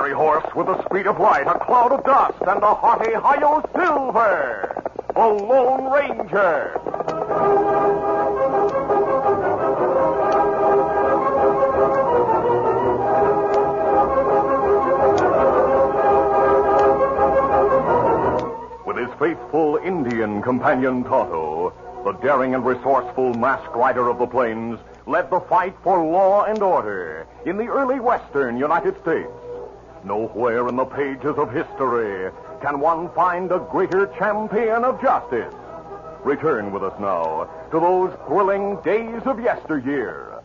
fiery horse with the speed of light, a cloud of dust, and a hearty hi-yo silver, the Lone Ranger. With his faithful Indian companion Tonto, the daring and resourceful masked rider of the plains led the fight for law and order in the early western United States. Nowhere in the pages of history can one find a greater champion of justice. Return with us now to those thrilling days of yesteryear.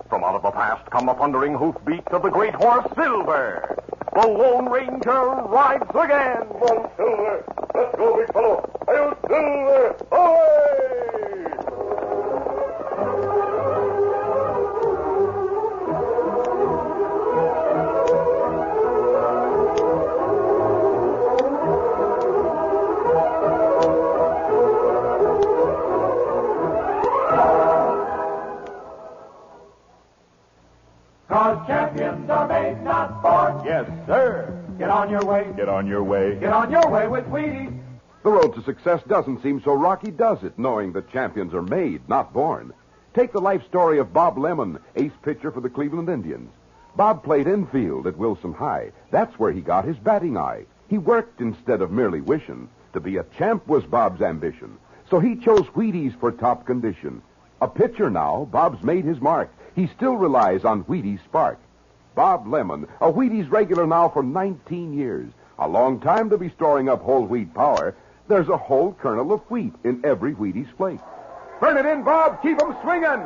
From out of the past come the thundering hoofbeats of the great horse Silver. The Lone Ranger rides again. Come on, Silver. Let's go, big fellow. Hail, Silver! Away! Cause champions are made, not born. Yes, sir. Get on your way. Get on your way. Get on your way with Wheaties. The road to success doesn't seem so rocky, does it, knowing that champions are made, not born? Take the life story of Bob Lemon, ace pitcher for the Cleveland Indians. Bob played infield at Wilson High. That's where he got his batting eye. He worked instead of merely wishing. To be a champ was Bob's ambition. So he chose Wheaties for top condition. A pitcher now, Bob's made his mark. He still relies on Wheaties' spark. Bob Lemon, a Wheaties regular now for 19 years. A long time to be storing up whole wheat power. There's a whole kernel of wheat in every Wheaties flake. Burn it in, Bob. Keep 'em swinging.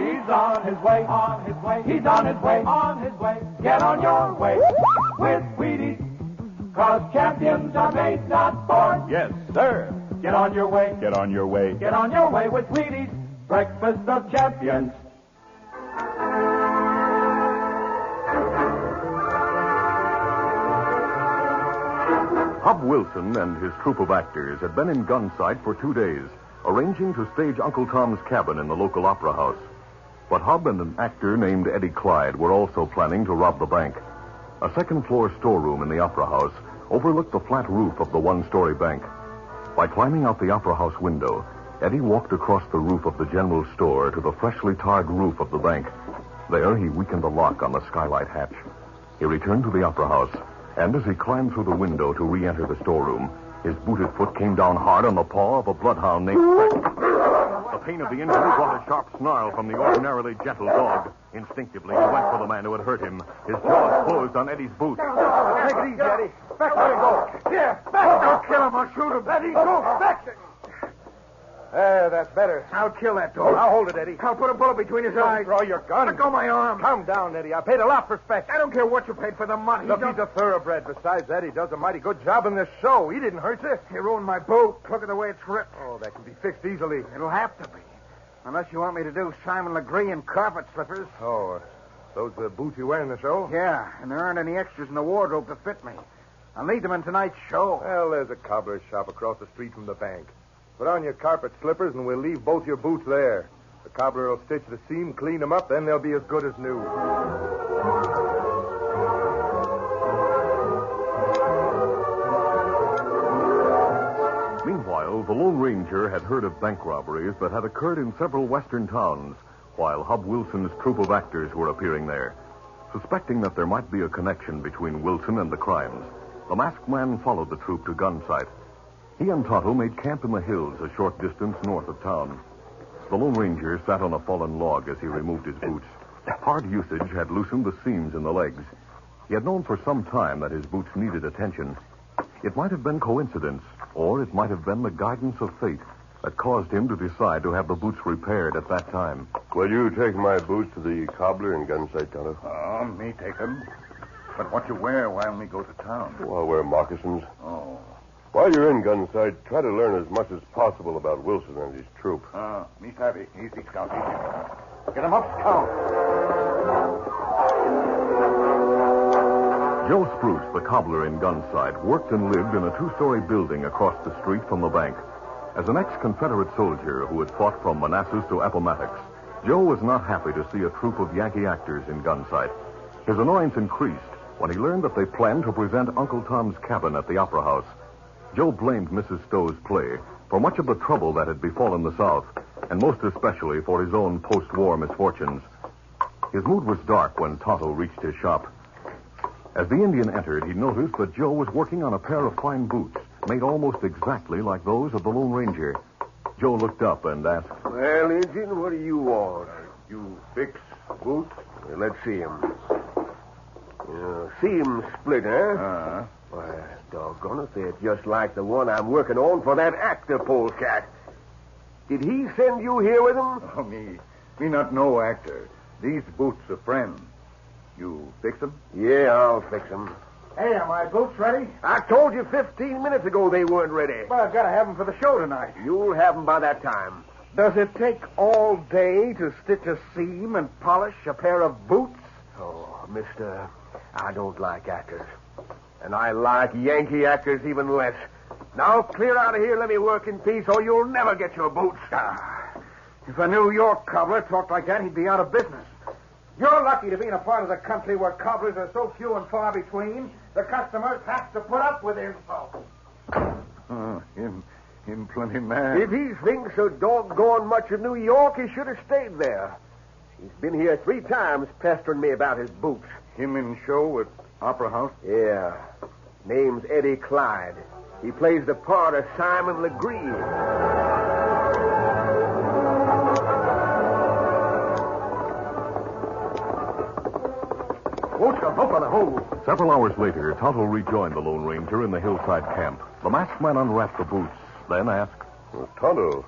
He's on his way, on his way. He's on his way, on his way. Get on your way with Wheaties. Cause champions are made, not born. Yes, sir. Get on your way. Get on your way. Get on your way with Wheaties. Breakfast of champions. Hub Wilson and his troupe of actors had been in gunsight for 2 days, arranging to stage Uncle Tom's Cabin in the local opera house. But Hub and an actor named Eddie Clyde were also planning to rob the bank. A second-floor storeroom in the opera house overlooked the flat roof of the one-story bank. By climbing out the opera house window, Eddie walked across the roof of the general store to the freshly tarred roof of the bank. There, he weakened the lock on the skylight hatch. He returned to the opera house, and as he climbed through the window to re-enter the storeroom, his booted foot came down hard on the paw of a bloodhound named Speck. The pain of the injury brought a sharp snarl from the ordinarily gentle dog. Instinctively, he went for the man who had hurt him. His jaws closed on Eddie's boots. Take it easy, Eddie. Back, let him go. Here, back. Don't kill him. I'll shoot him. Eddie, go. Back. There, that's better. I'll kill that dog. I'll hold it, Eddie. I'll put a bullet between his eyes. Draw your gun. Let go my arm. Calm down, Eddie. I paid a lot for Speck. I don't care what you paid for the money. Look, he's a thoroughbred. Besides that, he does a mighty good job in this show. He didn't hurt you. He ruined my boot. Look at the way it's ripped. Oh, that can be fixed easily. It'll have to be. Unless you want me to do Simon Legree in carpet slippers. Oh, those the boots you wear in the show? Yeah, and there aren't any extras in the wardrobe to fit me. I'll need them in tonight's show. Well, there's a cobbler's shop across the street from the bank. Put on your carpet slippers, and we'll leave both your boots there. The cobbler will stitch the seam, clean them up, then they'll be as good as new. Meanwhile, the Lone Ranger had heard of bank robberies that had occurred in several western towns, while Hub Wilson's troupe of actors were appearing there. Suspecting that there might be a connection between Wilson and the crimes, the masked man followed the troupe to gunsight. He and Tonto made camp in the hills a short distance north of town. The Lone Ranger sat on a fallen log as he removed his boots. Hard usage had loosened the seams in the legs. He had known for some time that his boots needed attention. It might have been coincidence, or it might have been the guidance of fate that caused him to decide to have the boots repaired at that time. Will you take my boots to the cobbler in gunsight, Tonto? Oh, me take 'em. But what you wear while me go to town? Oh, I'll wear moccasins. Oh. While you're in gunsight, try to learn as much as possible about Wilson and his troop. Me savvy. Easy, Scout, easy. Get 'em up, Scout. Joe Spruce, the cobbler in gunsight, worked and lived in a 2-story building across the street from the bank. As an ex-Confederate soldier who had fought from Manassas to Appomattox, Joe was not happy to see a troupe of Yankee actors in gunsight. His annoyance increased when he learned that they planned to present Uncle Tom's Cabin at the Opera House. Joe blamed Mrs. Stowe's play for much of the trouble that had befallen the South, and most especially for his own post-war misfortunes. His mood was dark when Tonto reached his shop. As the Indian entered, he noticed that Joe was working on a pair of fine boots, made almost exactly like those of the Lone Ranger. Joe looked up and asked, Well, Indian, what do you want? You fix boots? Well, let's see 'em. See 'em split, huh? Why, doggone it, they're just like the one I'm working on for that actor polecat. Did he send you here with him? Oh, me not no actor. These boots are friend. You fix them? Yeah, I'll fix 'em. Hey, are my boots ready? I told you 15 minutes ago they weren't ready. Well, I've got to have them for the show tonight. You'll have 'em by that time. Does it take all day to stitch a seam and polish a pair of boots? Oh, mister, I don't like actors. And I like Yankee actors even less. Now clear out of here, let me work in peace, or you'll never get your boots. If a New York cobbler talked like that, he'd be out of business. You're lucky to be in a part of the country where cobblers are so few and far between, the customers have to put up with insults. Him plenty mad. If he thinks so doggone much of New York, he should have stayed there. He's been here 3 times pestering me about his boots. Him in show at Opera House? Yeah. Name's Eddie Clyde. He plays the part of Simon Legree. Several hours later, Tonto rejoined the Lone Ranger in the hillside camp. The masked man unwrapped the boots, then asked, Tonto,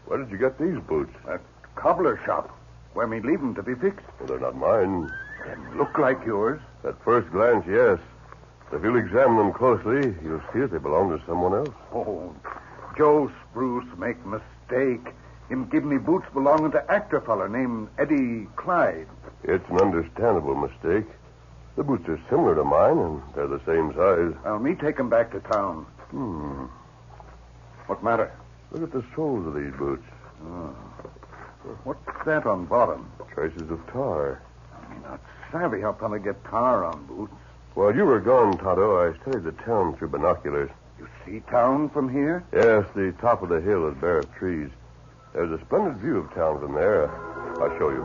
where did you get these boots? At cobbler shop, where me leave 'em to be fixed. Well, they're not mine. Them look like yours. At first glance, yes. If you'll examine them closely, you'll see that they belong to someone else. Oh, Joe Spruce make mistake. Him give me boots belonging to actor feller named Eddie Clyde. It's an understandable mistake. The boots are similar to mine, and they're the same size. Well, me take 'em back to town. What matter? Look at the soles of these boots. What's that on bottom? Traces of tar. I'm not savvy how fella get tar on boots. While you were gone, Tonto, I studied the town through binoculars. You see town from here? Yes, the top of the hill is bare of trees. There's a splendid view of town from there. I'll show you.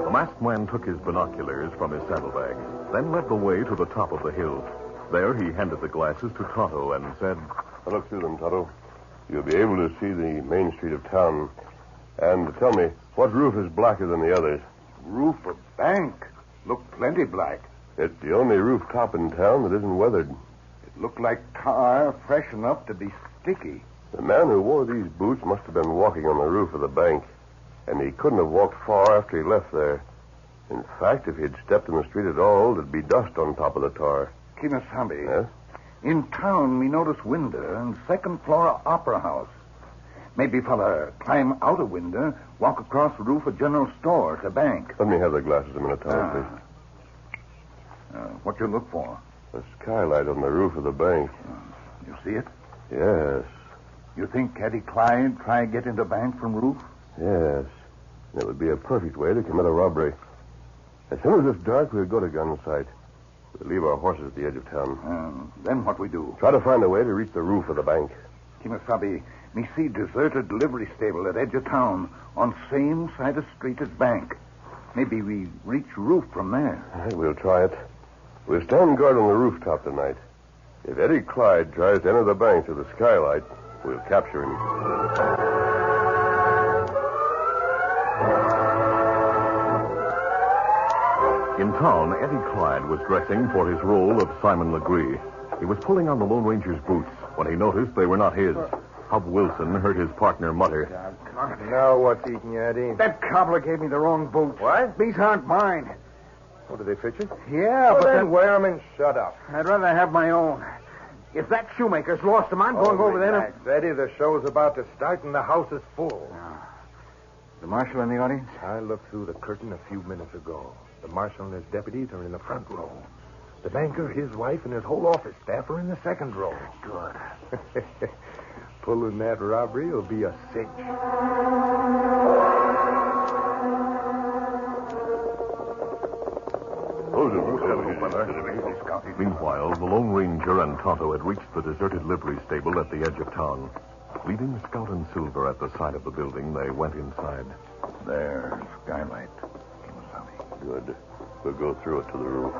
The masked man took his binoculars from his saddlebag, then led the way to the top of the hill. There he handed the glasses to Tonto and said, Now look through them, Tonto. You'll be able to see the main street of town. And tell me, what roof is blacker than the others? Roof of bank. Look plenty black. It's the only rooftop in town that isn't weathered. It looked like tar fresh enough to be sticky. The man who wore these boots must have been walking on the roof of the bank, and he couldn't have walked far after he left there. In fact, if he'd stepped in the street at all, there'd be dust on top of the tar. Kimasabi. Yes? In town, me notice window and second floor of Opera House. Maybe fella climb out a window, walk across the roof of general store to bank. Let me have the glasses a minute, Tonto, please. What you look for? The skylight on the roof of the bank. You see it? Yes. You think Eddie Clyde try get into bank from roof? Yes. It would be a perfect way to commit a robbery. As soon as it's dark, we'll go to gun sight. We'll leave our horses at the edge of town. Then what we do? Try to find a way to reach the roof of the bank. Kimasabi, me see deserted livery stable at edge of town on same side of street as bank. Maybe we reach roof from there. All right, we'll try it. We'll stand guard on the rooftop tonight. If Eddie Clyde tries to enter the bank through the skylight, we'll capture him. In town, Eddie Clyde was dressing for his role of Simon Legree. He was pulling on the Lone Ranger's boots when he noticed they were not his. Hub Wilson heard his partner mutter. Now what's eating you, Eddie? That cobbler gave me the wrong boots. What? These aren't mine. Oh, did they fit you? Yeah, but then wear them and shut up. I'd rather have my own. If that shoemaker's lost them, I'm going over there. Relax, Eddie, the show's about to start and the house is full. The marshal in the audience? I looked through the curtain a few minutes ago. The marshal and his deputies are in the front row. The banker, his wife, and his whole office staff are in the second row. Good. Pulling that robbery will be a cinch. Meanwhile, the Lone Ranger and Tonto had reached the deserted livery stable at the edge of town. Leaving Scout and Silver at the side of the building, they went inside. There, skylight. Good. We'll go through it to the roof.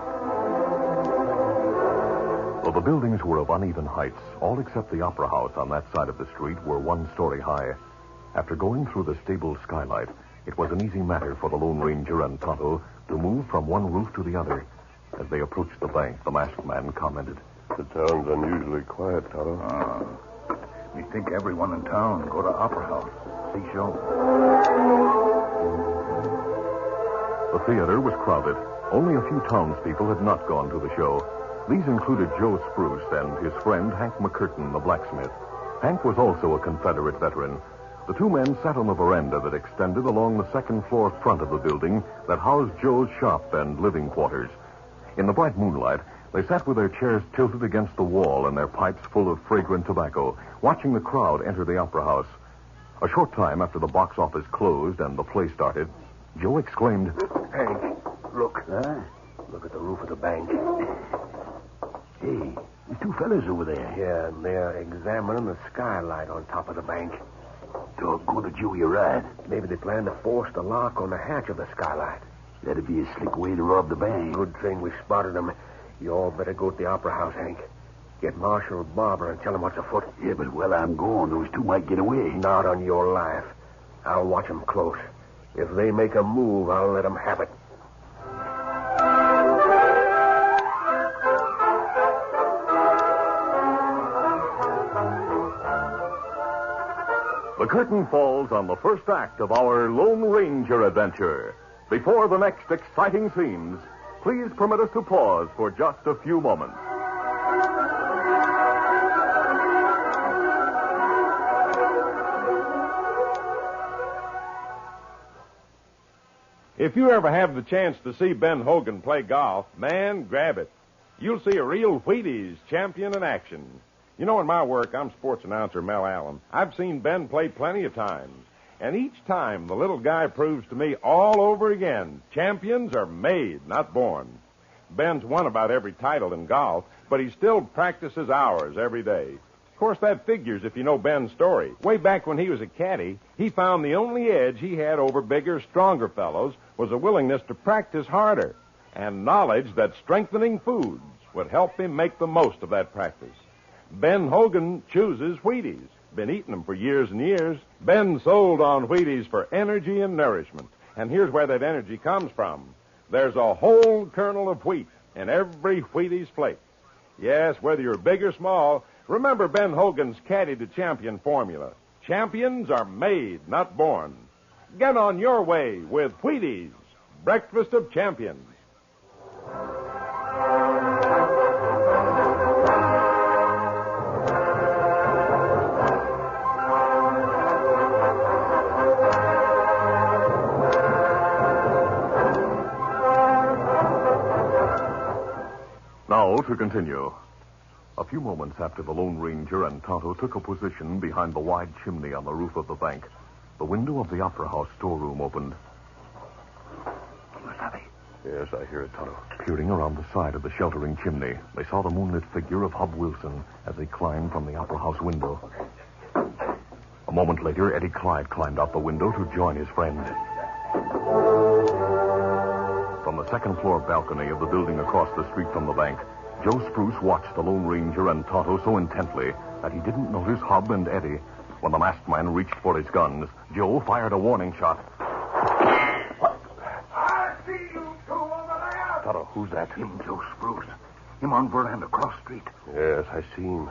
Though the buildings were of uneven heights, all except the Opera House on that side of the street were 1 story high. After going through the stable skylight, it was an easy matter for the Lone Ranger and Tonto to move from one roof to the other. As they approached the bank, the masked man commented. The town's unusually quiet, Tonto. We think everyone in town go to Opera House. See show. The theater was crowded. Only a few townspeople had not gone to the show. These included Joe Spruce and his friend Hank McCurtain, the blacksmith. Hank was also a Confederate veteran. The two men sat on the veranda that extended along the second-floor front of the building that housed Joe's shop and living quarters. In the bright moonlight, they sat with their chairs tilted against the wall and their pipes full of fragrant tobacco, watching the crowd enter the Opera House. A short time after the box office closed and the play started, Joe exclaimed, Hank, look. Look at the roof of the bank. Hey, there's 2 fellas over there. Yeah, and they're examining the skylight on top of the bank. Doggone it, Joe, you're right. Maybe they plan to force the lock on the hatch of the skylight. That'd be a slick way to rob the bank. Good thing we spotted them. You all better go to the Opera House, Hank. Get Marshal Barber and tell him what's afoot. Yeah, but while I'm gone, those 2 might get away. Not on your life. I'll watch them close. If they make a move, I'll let them have it. The curtain falls on the first act of our Lone Ranger adventure. Before the next exciting scenes, please permit us to pause for just a few moments. If you ever have the chance to see Ben Hogan play golf, man, grab it. You'll see a real Wheaties champion in action. You know, in my work, I'm sports announcer Mel Allen. I've seen Ben play plenty of times. And each time, the little guy proves to me all over again, champions are made, not born. Ben's won about every title in golf, but he still practices hours every day. Of course, that figures if you know Ben's story. Way back when he was a caddy, he found the only edge he had over bigger, stronger fellows was a willingness to practice harder and knowledge that strengthening foods would help him make the most of that practice. Ben Hogan chooses Wheaties. Been eating them for years and years. Ben sold on Wheaties for energy and nourishment. And here's where that energy comes from. There's a whole kernel of wheat in every Wheaties flake. Yes, whether you're big or small, remember Ben Hogan's Caddy to Champion formula. Champions are made, not born. Get on your way with Wheaties, breakfast of champions. Now to continue. A few moments after the Lone Ranger and Tonto took a position behind the wide chimney on the roof of the bank, the window of the Opera House storeroom opened. Yes, I hear it, Tonto. Peering around the side of the sheltering chimney, they saw the moonlit figure of Hub Wilson as he climbed from the Opera House window. A moment later, Eddie Clyde climbed out the window to join his friend. From the second-floor balcony of the building across the street from the bank, Joe Spruce watched the Lone Ranger and Tonto so intently that he didn't notice Hub and Eddie. When the masked man reached for his guns, Joe fired a warning shot. I see you two over there. Tonto, who's that? Him, Joe Spruce. Him on veranda across street. Yes, I see him.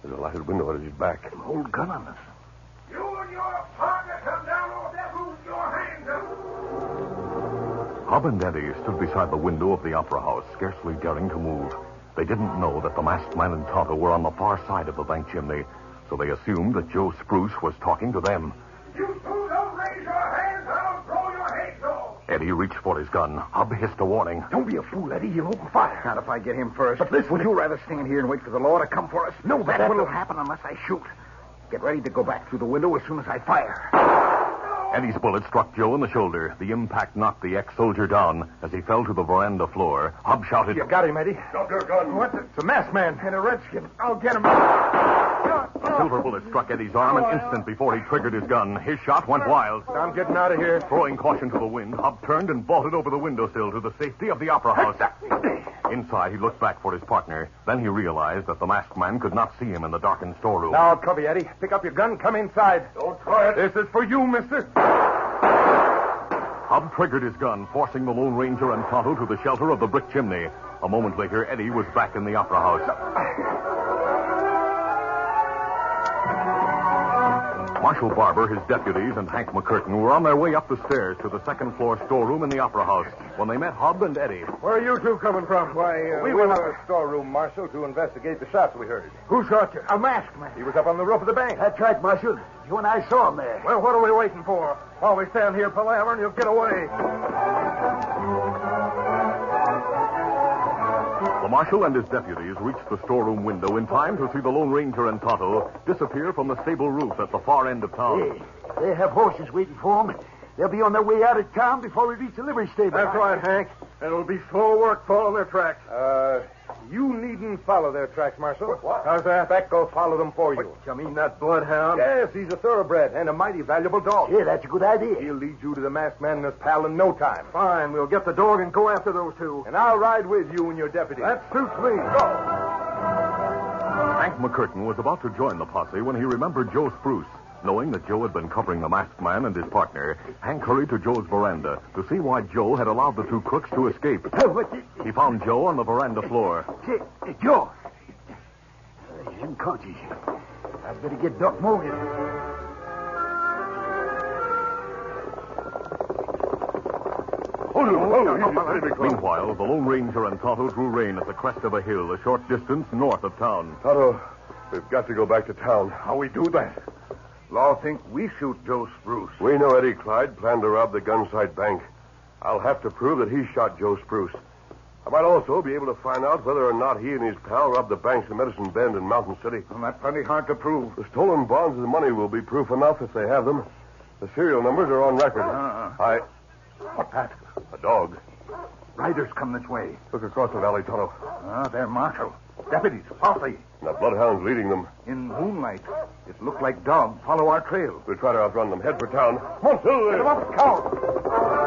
There's a lighted window at his back. Him hold gun on us. You and your partner come down off that roof with your hands up. Hub and Eddie stood beside the window of the Opera House, scarcely daring to move. They didn't know that the masked man and Tonto were on the far side of the bank chimney, so they assumed that Joe Spruce was talking to them. You two don't raise your hands, I'll blow your heads off. Eddie reached for his gun. Hub hissed a warning. Don't be a fool, Eddie. He'll open fire. Not if I get him first. But listen, would you rather stand here and wait for the law to come for us? No, That's what'll happen unless I shoot. Get ready to go back through the window as soon as I fire. Eddie's bullet struck Joe in the shoulder. The impact knocked the ex-soldier down. As he fell to the veranda floor, Hub shouted, You got him, Eddie. Drop your gun. What? It's a masked man and a redskin. I'll get him. A silver bullet struck Eddie's arm an instant before he triggered his gun. His shot went wild. I'm getting out of here. Throwing caution to the wind, Hub turned and vaulted over the windowsill to the safety of the opera house. Inside, he looked back for his partner. Then he realized that the masked man could not see him in the darkened storeroom. Now I'll cover you, Eddie. Pick up your gun. Come inside. Don't try it. This is for you, mister. Hub triggered his gun, forcing the Lone Ranger and Tonto to the shelter of the brick chimney. A moment later, Eddie was back in the opera house. Marshal Barber, his deputies, and Hank McCurtain were on their way up the stairs to the second-floor storeroom in the opera house when they met Hub and Eddie. Where are you two coming from? Why, We went up to the storeroom, Marshal, to investigate the shots we heard. Who shot you? A masked man. He was up on the roof of the bank. That's right, Marshal. You and I saw him there. Well, what are we waiting for? While we stand here palavering, you'll get away. The marshal and his deputies reached the storeroom window in time to see the Lone Ranger and Tonto disappear from the stable roof at the far end of town. Hey, they have horses waiting for them. They'll be on their way out of town before we reach the livery stable. That's right, Hank. It'll be slow work following their tracks. You needn't follow their tracks, Marshal. What? How's that? Beck will follow them for you. You mean that Bloodhound? Yes, he's a thoroughbred and a mighty valuable dog. Yeah, that's a good idea. He'll lead you to the masked man and his pal in no time. Fine, we'll get the dog and go after those two. And I'll ride with you and your deputy. That suits me. Go. Hank McCurtain was about to join the posse when he remembered Joe Spruce. Knowing that Joe had been covering the masked man and his partner, Hank hurried to Joe's veranda to see why Joe had allowed the two crooks to escape. He found Joe on the veranda floor. Joe. He's unconscious. I'd better get Doc Morgan. Meanwhile, the Lone Ranger and Tonto drew rein at the crest of a hill a short distance north of town. Tonto, we've got to go back to town. How we do that? Law think we shoot Joe Spruce. We know Eddie Clyde planned to rob the gunsight bank. I'll have to prove that he shot Joe Spruce. I might also be able to find out whether or not he and his pal robbed the banks in Medicine Bend and Mountain City. Well, that's plenty hard to prove. The stolen bonds and money will be proof enough if they have them. The serial numbers are on record. What's that? A dog. Riders come this way. Look across the valley, Tonto. They're marshal. Deputies, posse. And the Bloodhound's leading them. In moonlight, it looked like dogs follow our trail. We'll try to outrun them. Head for town. Come on, Silver. Get them up,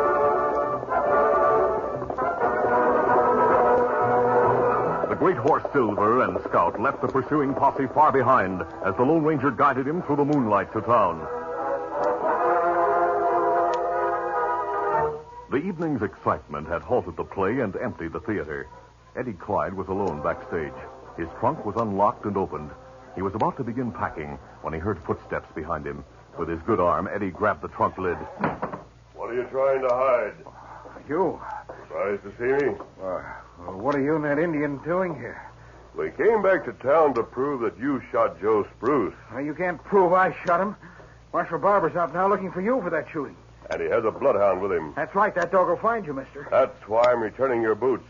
The great horse Silver and Scout left the pursuing posse far behind as the Lone Ranger guided him through the moonlight to town. The evening's excitement had halted the play and emptied the theater. Eddie Clyde was alone backstage. His trunk was unlocked and opened. He was about to begin packing when he heard footsteps behind him. With his good arm, Eddie grabbed the trunk lid. What are you trying to hide? You. Surprised to see me? What are you and that Indian doing here? We came back to town to prove that you shot Joe Spruce. You can't prove I shot him. Marshal Barber's out now looking for you for that shooting. And he has a bloodhound with him. That's right. That dog will find you, mister. That's why I'm returning your boots.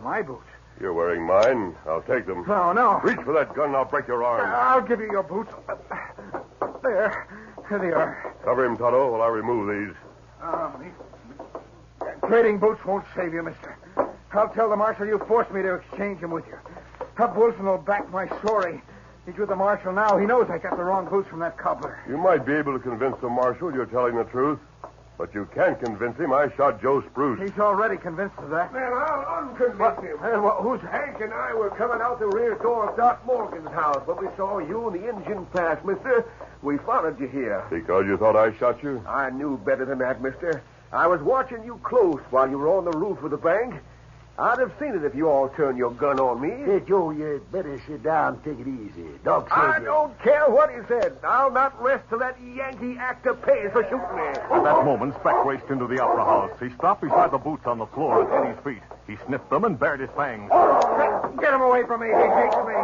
My boots? You're wearing mine. I'll take them. No. Reach for that gun and I'll break your arm. I'll give you your boots. There they are. Cover him, Tonto, while I remove these. Trading boots won't save you, mister. I'll tell the marshal you forced me to exchange them with you. Hub Wilson will back my story. He's with the marshal now. He knows I got the wrong boots from that cobbler. You might be able to convince the marshal you're telling the truth, but you can't convince him I shot Joe Spruce. He's already convinced of that. Then I'll unconvince him. Who's Hank and I were coming out the rear door of Doc Morgan's house, but we saw you and the engine pass, mister. We followed you here. Because you thought I shot you? I knew better than that, mister. I was watching you close while you were on the roof of the bank. I'd have seen it if you all turned your gun on me. Hey, Joe, you better sit down and take it easy. Doc said I don't care what he said. I'll not rest till that Yankee actor pays for shooting me. At that moment, Speck raced into the opera house. He stopped beside the boots on the floor at Eddie's feet. He sniffed them and bared his fangs. Get him away from me. He hates me.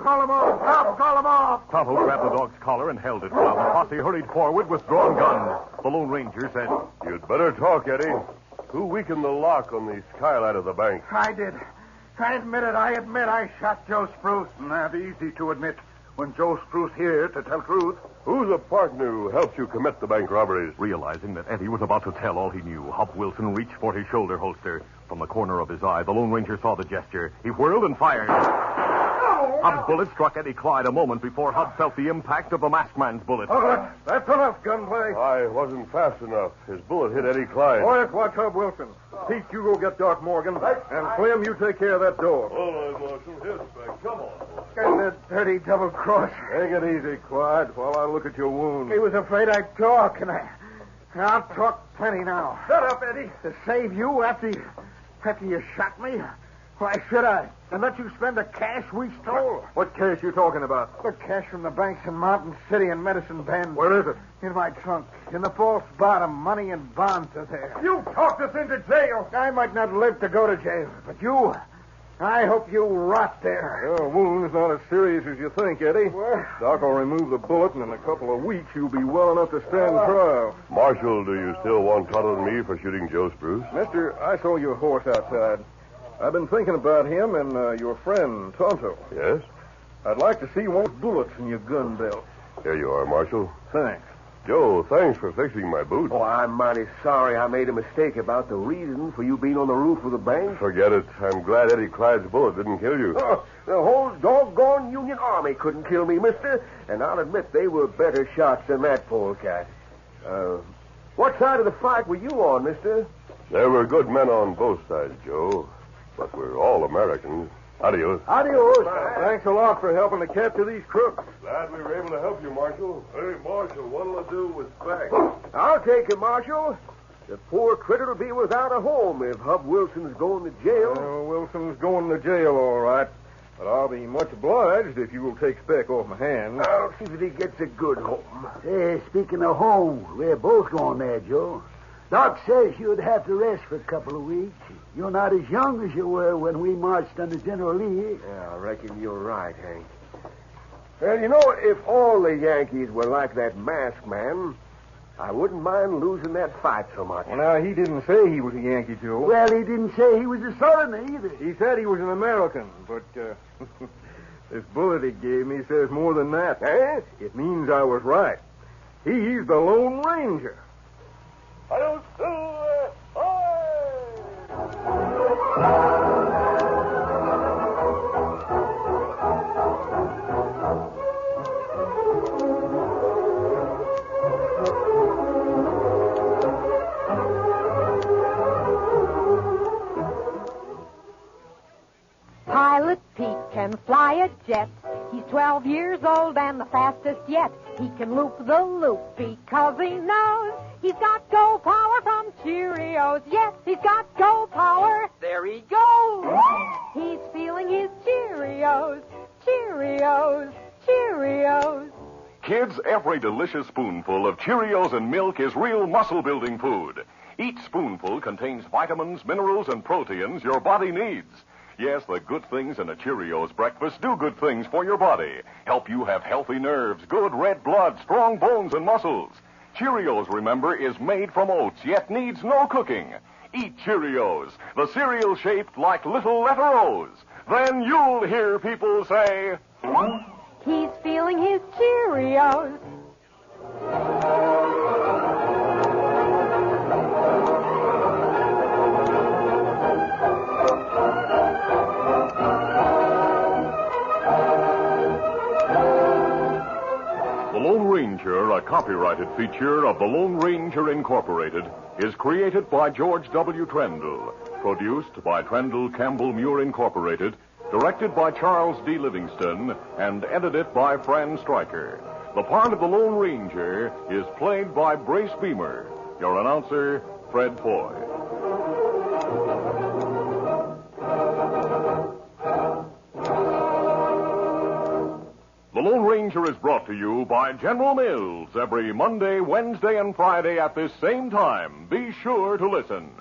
Call him off. Stop. Call him off. Tonto grabbed the dog's collar and held it while the posse hurried forward with drawn guns. The Lone Ranger said, You'd better talk, Eddie. Who weakened the lock on the skylight of the bank? I did. I admit it. I admit I shot Joe Spruce. Not easy to admit when Joe Spruce here to tell truth. Who's the partner who helped you commit the bank robberies? Realizing that Eddie was about to tell all he knew, Hub Wilson reached for his shoulder holster. From the corner of his eye, the Lone Ranger saw the gesture. He whirled and fired. Hub's bullet struck Eddie Clyde a moment before Hub felt the impact of the masked man's bullet. Oh, that's enough, gunplay. I wasn't fast enough. His bullet hit Eddie Clyde. Boys, watch Hub Wilson. Pete, you go get Doc Morgan. And Slim, you take care of that door. All right, Marshal. Here's back. Come on. And that dirty double cross. Take it easy, Clyde, while I look at your wound. He was afraid I'd talk, and I'll talk plenty now. Shut up, Eddie. To save you after you shot me? Why should I? And let you spend the cash we stole? What case you talking about? The cash from the banks in Mountain City and Medicine Bend. Where is it? In my trunk. In the false bottom. Money and bonds are there. You talked us into jail. I might not live to go to jail, but you... I hope you rot there. Your wound's not as serious as you think, Eddie. Well... Doc will remove the bullet, and in a couple of weeks you'll be well enough to stand trial. Marshal, do you still want Tonto and me for shooting Joe Spruce? Mister, I saw your horse outside. I've been thinking about him and your friend, Tonto. Yes? I'd like to see one of those bullets in your gun belt. Here you are, Marshal. Thanks. Joe, thanks for fixing my boot. Oh, I'm mighty sorry I made a mistake about the reason for you being on the roof of the bank. Forget it. I'm glad Eddie Clyde's bullet didn't kill you. Oh, the whole doggone Union Army couldn't kill me, mister. And I'll admit they were better shots than that polecat. What side of the fight were you on, mister? There were good men on both sides, Joe. But we're all Americans. Adios. Adios. Thanks a lot for helping to capture these crooks. Glad we were able to help you, Marshal. Hey, Marshal, what'll I do with Speck? I'll take him, Marshal. The poor critter'll be without a home if Hub Wilson's going to jail. Wilson's going to jail, all right. But I'll be much obliged if you will take Speck off my hands. I'll see that he gets a good home. Hey, speaking of home, we're both going there, Joe. Doc says you'd have to rest for a couple of weeks. You're not as young as you were when we marched under General Lee. Yeah, I reckon you're right, Hank. Well, you know, if all the Yankees were like that masked man, I wouldn't mind losing that fight so much. Well, now, he didn't say he was a Yankee, Joe. Well, he didn't say he was a Southerner either. He said he was an American, but this bullet he gave me says more than that. Eh? It means I was right. He's the Lone Ranger. I don't Pilot Pete can fly a jet. He's 12 years old and the fastest yet. He can loop the loop because he knows he's got go power from Cheerios. Yes, he's got go power. There he goes. He's feeling his Cheerios. Cheerios. Cheerios. Kids, every delicious spoonful of Cheerios and milk is real muscle-building food. Each spoonful contains vitamins, minerals, and proteins your body needs. Yes, the good things in a Cheerios breakfast do good things for your body. Help you have healthy nerves, good red blood, strong bones, and muscles. Cheerios, remember, is made from oats, yet needs no cooking. Eat Cheerios, the cereal shaped like little letter O's. Then you'll hear people say... He's feeling his Cheerios. The Lone Ranger, a copyrighted feature of the Lone Ranger Incorporated, is created by George W. Trendle, produced by Trendle Campbell Muir Incorporated, directed by Charles D. Livingston, and edited by Fran Stryker. The part of the Lone Ranger is played by Brace Beamer. Your announcer, Fred Foy. The Lone Ranger is brought to you by General Mills every Monday, Wednesday, and Friday at this same time. Be sure to listen.